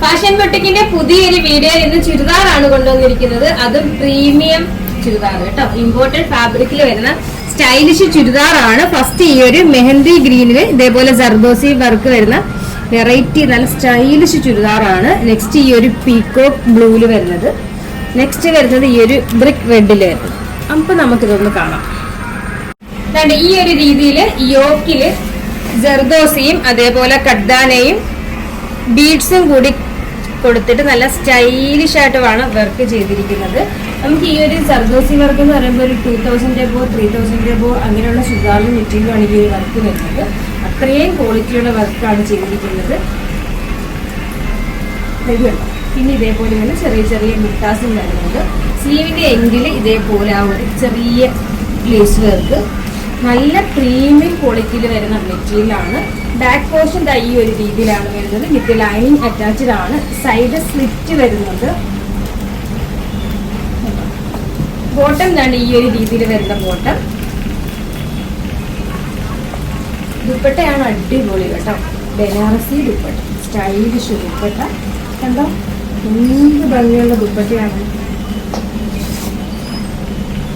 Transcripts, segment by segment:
Fashion ബൊട്ടിക്കിന്റെ പുതിയൊരു വീഡിയോയിൽ ഇന്ന് ചുരിദാറാണ് കൊണ്ടുവന്നിരിക്കുന്നത്. അതും പ്രീമിയം ചുരിദാർ കേട്ടോ. ഇമ്പോർട്ടഡ് ഫാബ്രിക്കിൽ വരുന്ന സ്റ്റൈലിഷ് ചുരിദാറാണ്. ഫസ്റ്റ് ഈ ഒരു മെഹന്തി ഗ്രീനില് ഇതേപോലെ ജർദോസി വർക്ക് വരുന്ന വെറൈറ്റി നല്ല സ്റ്റൈലിഷ് ചുരിദാറാണ്. നെക്സ്റ്റ് ഈ ഒരു പീകോക്ക് ബ്ലൂവില് വരുന്നത്. നെക്സ്റ്റ് വരുന്നത് ഈ ഒരു ബ്രിക്ക് റെഡില് വരുന്നത്. അപ്പൊ നമുക്കിതൊന്ന് കാണാം. ഈ ഒരു രീതിയിൽ യോക്കില് ജർദോസിയും അതേപോലെ കഡ്ദാനയും ബീഡ്സും കൂടി കൊടുത്തിട്ട് നല്ല സ്റ്റൈലിഷ് ആയിട്ടുമാണ് വർക്ക് ചെയ്തിരിക്കുന്നത്. നമുക്ക് ഈ ഒരു ജർദോസി വർക്ക് എന്ന് പറയുമ്പോൾ ഒരു 2000 എബോ 3000 എബോ അങ്ങനെയുള്ള ചുരിദാറിന് മെറ്റീരിയലാണ് ഈ ഒരു വർക്ക് വരുന്നത്. അത്രയും ക്വാളിറ്റിയുള്ള വർക്കാണ് ചെയ്തിരിക്കുന്നത്. പിന്നെ ഇതേപോലെ ഇങ്ങനെ ചെറിയ ചെറിയ ബുട്ടാസും വരുന്നുണ്ട്. സ്ലീവിന്റെ എൻഡിൽ ഇതേപോലെ ആ ഒരു ചെറിയ ലേസ് വർക്ക് നല്ല പ്രീമിയം ക്വാളിറ്റിയിൽ വരുന്ന മെറ്റീരിയലാണ്. ബാക്ക് പോർഷൻ ഈ ഒരു രീതിയിലാണ് വരുന്നത്. വിത്ത് ലൈനിങ് അറ്റാച്ച്ഡ് ആണ്. സൈഡ് സ്ലിറ്റ് വരുന്നുണ്ട്. ബോട്ടം ഈ ഒരു രീതിയിൽ വരുന്ന ബോട്ടം. ദുപ്പട്ടയാണ് അടിപൊളി കേട്ടോ. ബനാറസി ദുപ്പട്ട, സ്റ്റൈലിഷ് ദുപ്പട്ട കണ്ടോ, എന്ത് ഭംഗിയുള്ള ദുപ്പട്ടയാണ്.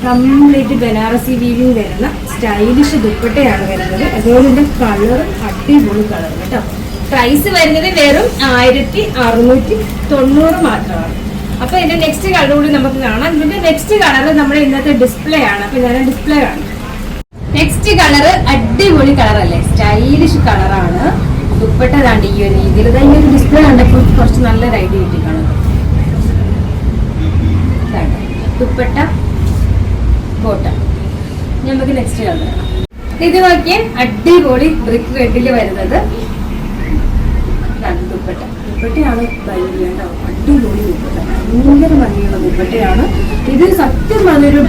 കംപ്ലീറ്റ് ബനാറസി വീവിങ് വരുന്ന സ്റ്റൈലിഷ് ദുപ്പട്ടയാണ് വരുന്നത്. അതുപോലെ ഇതിന്റെ കളറും അടിപൊളി കളർ കേട്ടോ. പ്രൈസ് വരുന്നത് വെറും 1690 മാത്രമാണ്. അപ്പൊ ഇതിന്റെ നെക്സ്റ്റ് കളർ കൂടി നമുക്ക് കാണാം. ഇതിന്റെ നെക്സ്റ്റ് കളർ നമ്മുടെ ഇന്നത്തെ ഡിസ്പ്ലേ ആണ്. അപ്പൊ ഞാൻ ഡിസ്പ്ലേ ആണ്. നെക്സ്റ്റ് കളർ അടിപൊളി കളറല്ലേ, സ്റ്റൈലിഷ് കളറാണ്. ദുപ്പട്ട താണ്ടി ഈ ഒരു രീതിയിൽ ഈ ഒരു ഡിസ്പ്ലേ കണ്ടപ്പോൾ കുറച്ച് നല്ലൊരു ഐഡിയ കിട്ടിക്കാണും. ദുപ്പട്ട ബോട്ടം. നമുക്ക് നെക്സ്റ്റ് കളർ കാണാം. ഇത് നോക്കിയാൽ അടിപൊളി ബ്രിക്ക് റെഡില് വരുന്നത് ദുപ്പട്ടയാണ്. ഭംഗിയുണ്ടോ, അടിപൊളി ദുപ്പട്ട, ഭയങ്കര ഭംഗിയുള്ള ദുപ്പട്ടയാണ്. ഇത് സത്യം പറഞ്ഞൊരു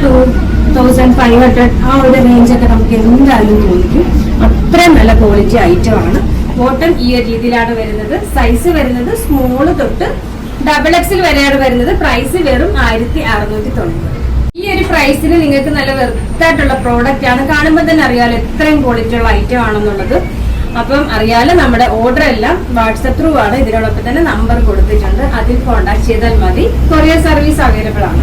2500 ആ ഒരു റേഞ്ചൊക്കെ നമുക്ക് എന്തായാലും തോന്നിക്കും. അത്രയും നല്ല ക്വാളിറ്റി ഐറ്റം ആണ്. ബോട്ടം ഈ ഒരു രീതിയിലാണ് വരുന്നത്. സൈസ് വരുന്നത് സ്മോള് തൊട്ട് XXL വരെയാണ് വരുന്നത്. പ്രൈസ് വെറും 1690. ഈ ഒരു പ്രൈസിന് നിങ്ങൾക്ക് നല്ല വെറുതായിട്ടുള്ള പ്രോഡക്റ്റ് ആണ്. കാണുമ്പോൾ തന്നെ അറിയാലോ എത്രയും ക്വാളിറ്റി ഉള്ള ഐറ്റം ആണെന്നുള്ളത്. അപ്പം അറിയാലോ നമ്മുടെ ഓർഡർ എല്ലാം വാട്സപ്പ് ത്രൂ ആണ്. ഇതിനോടൊപ്പം തന്നെ നമ്പർ കൊടുത്തിട്ടുണ്ട്. അതിൽ കോൺടാക്ട് ചെയ്താൽ മതി. കൊറിയർ സർവീസ് അവൈലബിൾ ആണ്.